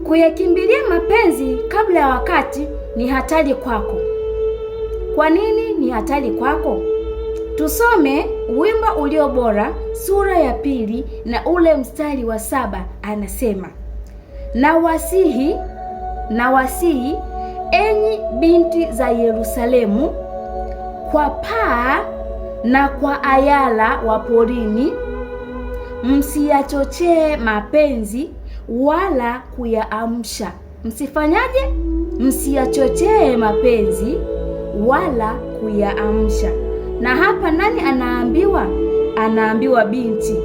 Kuyakimbilia mapenzi kabla ya wakati ni hatari kwako. Kwa nini ni hatari kwako? Tusome Wimbo Ulio Bora sura ya 2 na ule mstari wa 7, anasema, Nawasihi enyi binti za Yerusalemu, kwa paa na kwa ayala wa porini, msiyachochee mapenzi wala kuyaamsha. Msifanyaje? Msiyachochee mapenzi wala kuyaamsha. Na hapa nani anaambiwa? Anaambiwa binti.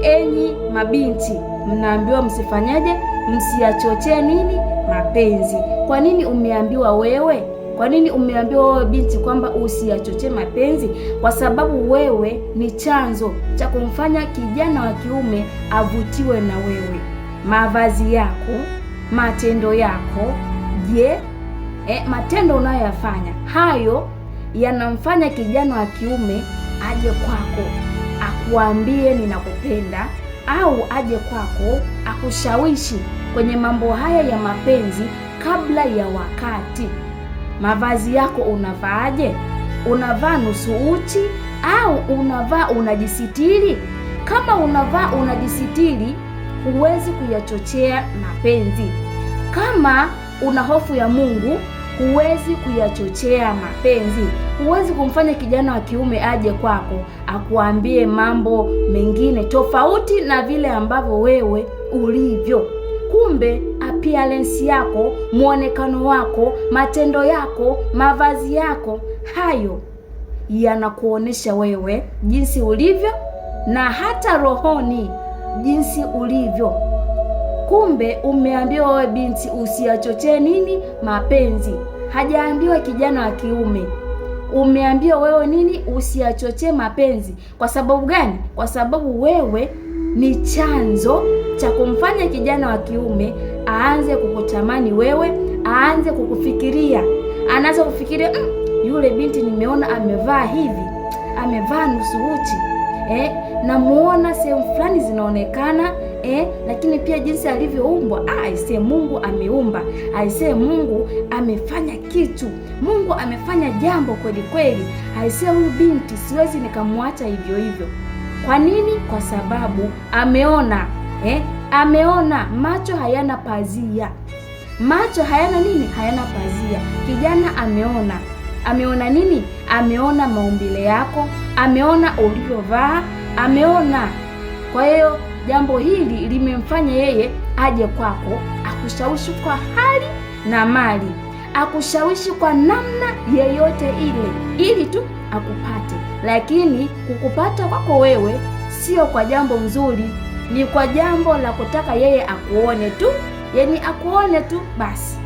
Enyi mabinti, mnaambiwa msifanyaje? Msiyachochee nini? Mapenzi. Kwa nini umeambiwa wewe? Kwa nini umeambiwa wewe binti kwamba usiyachochee mapenzi? Kwa sababu wewe ni chanzo cha kumfanya kijana wa kiume avutiwe na wewe. Mavazi yako, matendo yako, matendo unayoyafanya hayo yanamfanya kijana wa kiume aje kwako akuambie ninakupenda, au aje kwako akushawishi kwenye mambo haya ya mapenzi kabla ya wakati. Mavazi yako unavaaje? Unavaa nusu uchi au unavaa unajisitiri? Kama unavaa unajisitiri, huwezi kuyachochea mapenzi. Kama una hofu ya Mungu, huwezi kuyachochea mapenzi. Huwezi kumfanya kijana wa kiume aje kwako akuambie mambo mengine tofauti na vile ambavyo wewe ulivyo. Kumbe appearance yako, muonekano wako, matendo yako, mavazi yako, hayo yanakuonesha wewe jinsi ulivyo, na hata rohoni jinsi ulivyo. Kumbe umeambiwa wewe binti usiyachochee nini? Mapenzi. Hajaambiwa kijana wa kiume. Umeambiwa wewe nini? Usiyachochee mapenzi. Kwa sababu gani? Kwa sababu wewe ni chanzo cha kumfanya kijana wa kiume aanze kukutamani wewe, aanze kukufikiria. Anaanza kufikiria, yule binti nimeona amevaa hivi, amevaa nusu uchi, namuona sehemu fulani zinaonekana, lakini pia jinsi alivyoumbwa, aisee, Mungu ameumba, aisee, Mungu amefanya kitu, Mungu amefanya jambo kweli kweli, aisee, huyu binti siwezi nikamwacha hivyo hivyo. Kwa nini? Kwa sababu ameona, ameona. Macho hayana pazia. Macho hayana nini? Hayana pazia. Kijana ameona. Ameona nini? Ameona maumbile yako, ameona ulivyovaa, ameona. Kwa hiyo jambo hili limemfanya yeye aje kwako, akushawishi kwa hali na mali, akushawishi kwa namna yeyote ile, ili tu akupate. Lakini kukupata kwako wewe sio kwa jambo nzuri, ni kwa jambo la kutaka yeye akuone tu, yaani akuone tu basi.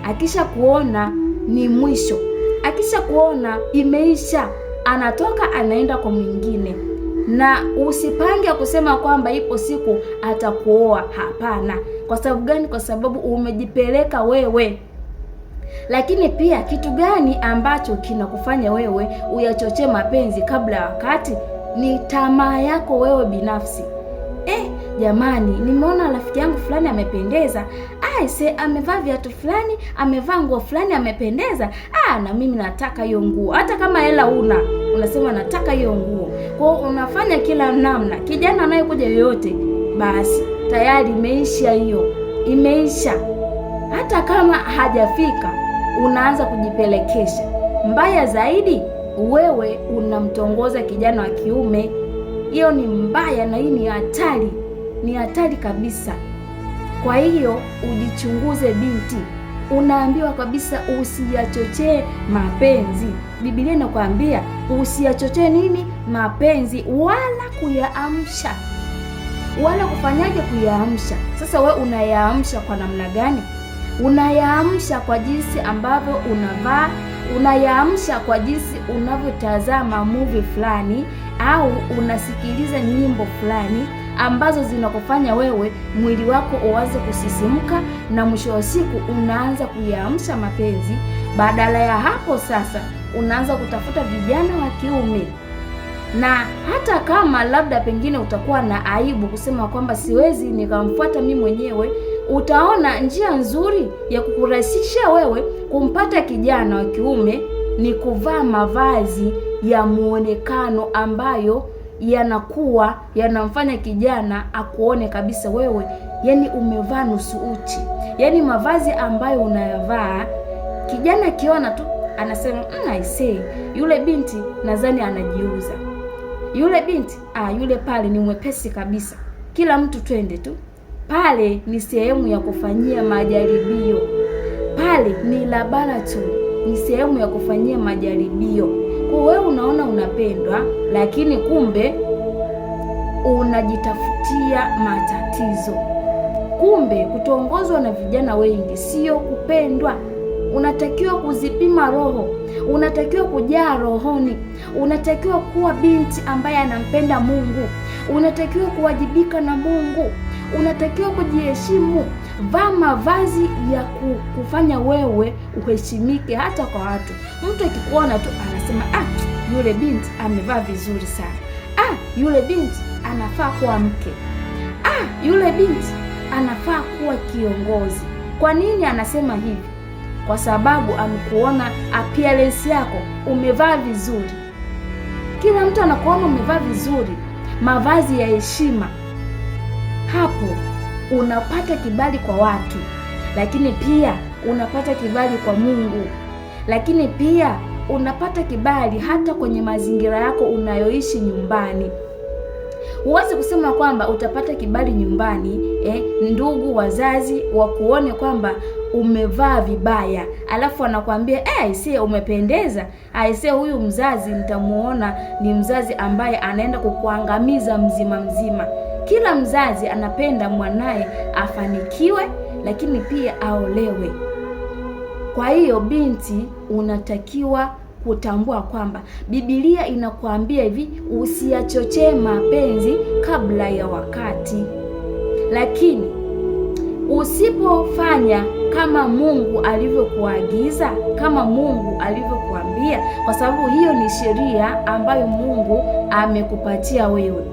Akisha kuona ni mwisho, akisha kuona imeisha, anatoka anaenda kwa mwingine. Na usipange kusema kwamba ipo siku atakuoa. Hapana. Kwa sababu gani? Kwa sababu umejipeleka wewe. Lakini pia kitu gani ambacho kinakufanya wewe uyachochee mapenzi kabla ya wakati? Ni tamaa yako wewe binafsi. Jamani, nimeona rafiki yangu fulani amependeza, amevaa viatu fulani, amevaa nguo fulani amependeza, na mimi nataka hiyo nguo. Hata kama hela unasema nataka hiyo nguo. Kwa hiyo unafanya kila namna. Kijana anayekuja yoyote, basi tayari imeisha hiyo, imeisha. Hata kama hajafika, unaanza kujipelekesha. Mbaya zaidi, wewe unamtongoza kijana wa kiume. Hiyo ni mbaya, na hii ni hatari, ni hatari kabisa. Kwa hiyo ujichunguze binti. Unaambiwa kabisa usiyachochee mapenzi. Biblia inakwambia usiyachochee nini? Mapenzi, wala kuyaamsha. Wala kufanyaje? Kuyaamsha. Sasa we unayaamsha kwa namna gani? Unayaamsha kwa jinsi ambavyo unavaa, unayaamsha kwa jinsi unavyotazama movie fulani, au unasikiliza nyimbo fulani ambazo zinakufanya wewe mwili wako uanze kusisimka, na mwisho wa siku unaanza kuyaamsha mapenzi. Badala ya hapo sasa unaanza kutafuta vijana wa kiume, na hata kama labda pengine utakuwa na aibu kusema kwamba siwezi nikamfuata mimi mwenyewe utaona njia nzuri ya kukurahisishia wewe kumpata kijana wa kiume ni kuvaa mavazi ya muonekano ambayo yanakuwa yanamfanya kijana akuone kabisa wewe, yani umevaa nusu uchi. Yani mavazi ambayo unayavaa kijana akiona tu anasema I say, yule binti nadhani anajiuza. Yule binti yule pale ni mwepesi kabisa. Kila mtu twende tu. Pale ni sehemu ya kufanyia majaribio. Pale ni laboratory, ni sehemu ya kufanyia majaribio. Kwa wewe unaona unapendwa, lakini kumbe unajitafutia matatizo. Kumbe kutoongozwa na vijana wengi sio kupendwa. Unatakiwa kuzipima roho, unatakiwa kujaa rohoni, unatakiwa kuwa binti ambaye anampenda Mungu, unatakiwa kuwajibika na Mungu, unatakiwa kujiheshimu. Vaa mavazi ya kufanya wewe uheshimike hata kwa watu. Mtu akikuona tu anasema yule binti amevaa vizuri sana, yule binti anafaa kuwa mke, yule binti anafaa kuwa kiongozi. Kwa nini anasema hivi? Kwa sababu amekuona appearance yako, umevaa vizuri. Kila mtu anakuona umevaa vizuri, mavazi ya heshima. Hapo unapata kibali kwa watu, lakini pia unapata kibali kwa Mungu, lakini pia unapata kibali hata kwenye mazingira yako unayoishi nyumbani. Huwezi kusema kwamba utapata kibali nyumbani, ndugu wazazi wakuone kwamba umevaa vibaya, alafu anakuambia aisee umependeza. Aisee huyu mzazi nitamuona ni mzazi ambaye anaenda kukuangamiza mzima mzima. Kila mzazi anapenda mwanae afanikiwe, lakini pia aolewe. Kwa hiyo binti, unatakiwa kutambua kwamba Biblia inakuambia hivi, usiyachochee mapenzi kabla ya wakati. Lakini usipofanya kama Mungu alivyokuagiza, kama Mungu alivyokuambia, kwa sababu hiyo ni sheria ambayo Mungu amekupatia wewe,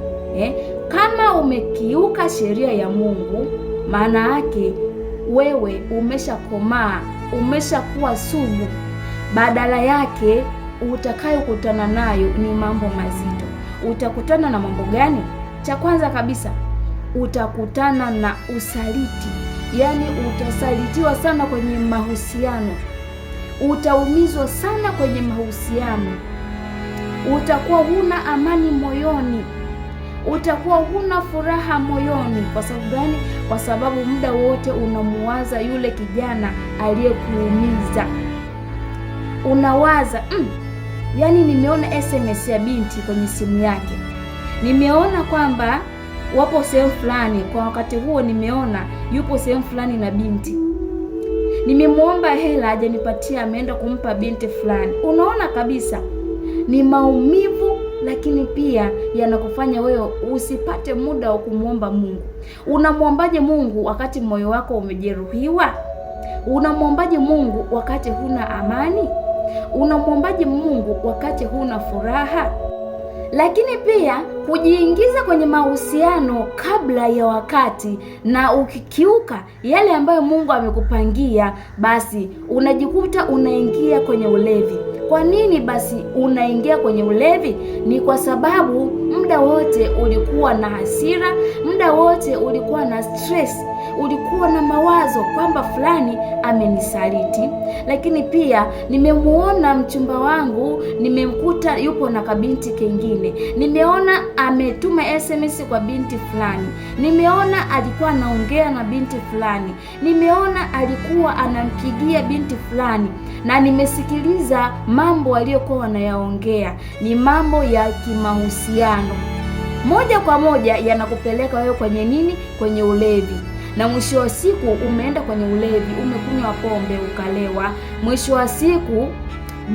kama umekiuka sheria ya Mungu, maana yake wewe umeshakomaa, umeshakuwa sugu. Badala yake utakayokutana nayo ni mambo mazito. Utakutana na mambo gani? Cha kwanza kabisa, utakutana na usaliti. Yaani utasalitiwa sana kwenye mahusiano, utaumizwa sana kwenye mahusiano, utakuwa huna amani moyoni, utakuwa huna furaha moyoni. Kwa sababu gani? Kwa sababu muda wote unamuwaza yule kijana aliyekuumiza. Unawaza yaani nimeona SMS ya binti kwenye simu yake, nimeona kwamba wapo sehemu fulani, kwa wakati huo nimeona yupo sehemu fulani na binti, nimemuomba hela hajanipatia, ameenda kumpa binti fulani. Unaona kabisa ni maumivu, lakini pia yanakufanya wewe usipate muda wa kumuomba Mungu. Unamwombaje Mungu wakati moyo wako umejeruhiwa? Unamwombaje Mungu wakati huna amani? Unamwombaje Mungu wakati huna furaha? Lakini pia kujiingiza kwenye mahusiano kabla ya wakati na ukikiuka yale ambayo Mungu amekupangia, basi unajikuta unaingia kwenye ulevi. Kwa nini basi unaingia kwenye ulevi? Ni kwa sababu muda wote ulikuwa na hasira, muda wote ulikuwa na stress, ulikuwa na mawazo kwamba fulani amenisaliti, lakini pia nimemuona mchumba wangu, nimemkuta yupo na kabinti kengine, nimeona ametuma SMS kwa binti fulani, nimeona alikuwa anaongea na binti fulani, nimeona alikuwa anampigia binti fulani, na nimesikiliza mambo aliyokuwa wanayaongea. Ni mambo ya kimahusiano, moja kwa moja yanakupeleka wewe kwenye nini? Kwenye ulevi. Na mwisho wa siku umeenda kwenye ulevi, umekunywa pombe ukalewa. Mwisho wa siku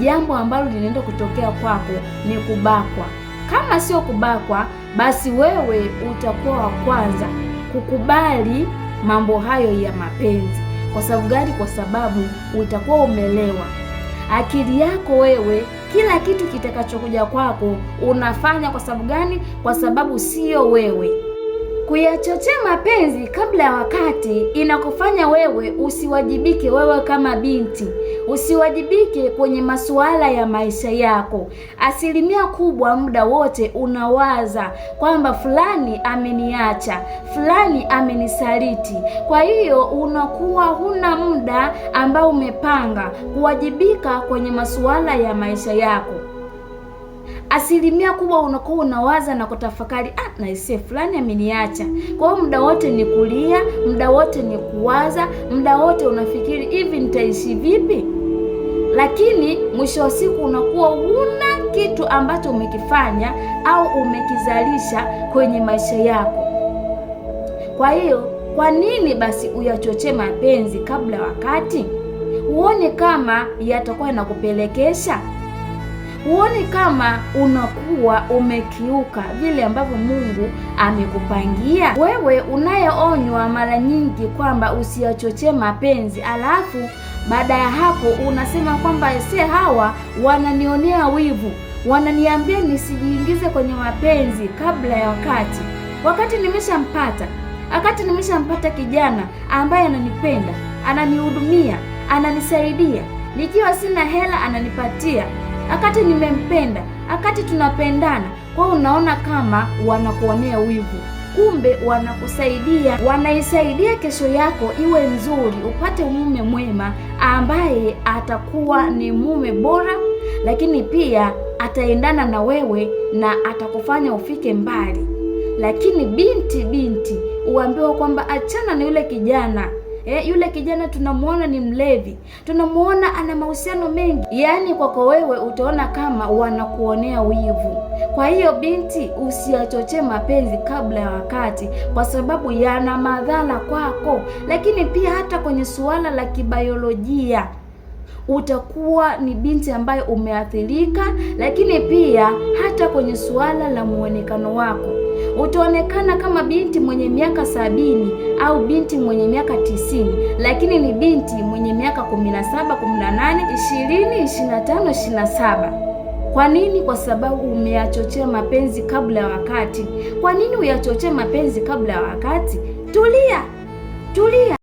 jambo ambalo linaenda kutokea kwako ni kubakwa. Kama sio kubakwa, basi wewe utakuwa wa kwanza kukubali mambo hayo ya mapenzi. Kwa sababu gani? Kwa sababu utakuwa umelewa. Akili yako wewe, kila kitu kitakachokuja kwako unafanya kwa sababu gani? Kwa sababu sio wewe. Kuyachochea mapenzi kabla ya wakati inakufanya wewe usiwajibike. Wewe kama binti usiwajibike kwenye masuala ya maisha yako. Asilimia kubwa muda wote unawaza kwamba fulani ameniacha, fulani amenisaliti. Kwa hiyo unakuwa huna muda ambao umepanga kuwajibika kwenye masuala ya maisha yako. Asilimia kubwa unakuwa unawaza na kutafakari, naise fulani ameniacha. Kwa hiyo muda wote ni kulia, muda wote ni kuwaza, muda wote unafikiri hivi nitaishi vipi? Lakini mwisho wa siku unakuwa huna kitu ambacho umekifanya au umekizalisha kwenye maisha yako. Kwa hiyo kwa nini basi uyachochee mapenzi kabla ya wakati? Uone kama yatakuwa yanakupelekesha. Uone kama unakuwa umekiuka vile ambavyo Mungu amekupangia. Wewe unayeonywa mara nyingi kwamba usiyachochee mapenzi, alafu baada ya hapo unasema kwamba hawa wananionea wivu, wananiambia nisijiingize kwenye mapenzi kabla ya wakati. Wakati nimeshampata kijana ambaye ananipenda, ananihudumia, ananisaidia, nikiwa sina hela ananipatia, wakati nimempenda, wakati tunapendana. Kwa hiyo unaona kama wanakuonea wivu, kumbe wanakusaidia, wanaisaidia kesho yako iwe nzuri, upate mume mwema ambaye atakuwa ni mume bora, lakini pia ataendana na wewe na atakufanya ufike mbali. Lakini binti uambiwa kwamba achana na yule kijana. Yule kijana tunamuona ni mlevi, tunamuona ana mahusiano mengi. Yaani kwako wewe utaona kama wanakuonea wivu. Kwa hiyo binti, usiyachochee mapenzi kabla ya wakati, kwa sababu yana madhara kwako. Lakini pia hata kwenye suala la kibiolojia utakuwa ni binti ambaye umeathirika. Lakini pia hata kwenye suala la muonekano wako utaonekana kama binti mwenye miaka 70 au binti mwenye miaka 90, lakini ni binti mwenye miaka 17, 18, 20, 25, 27. Kwa nini? Kwa sababu umeyachochea mapenzi kabla ya wakati. Kwa nini uyachochee mapenzi kabla ya wakati? Tulia.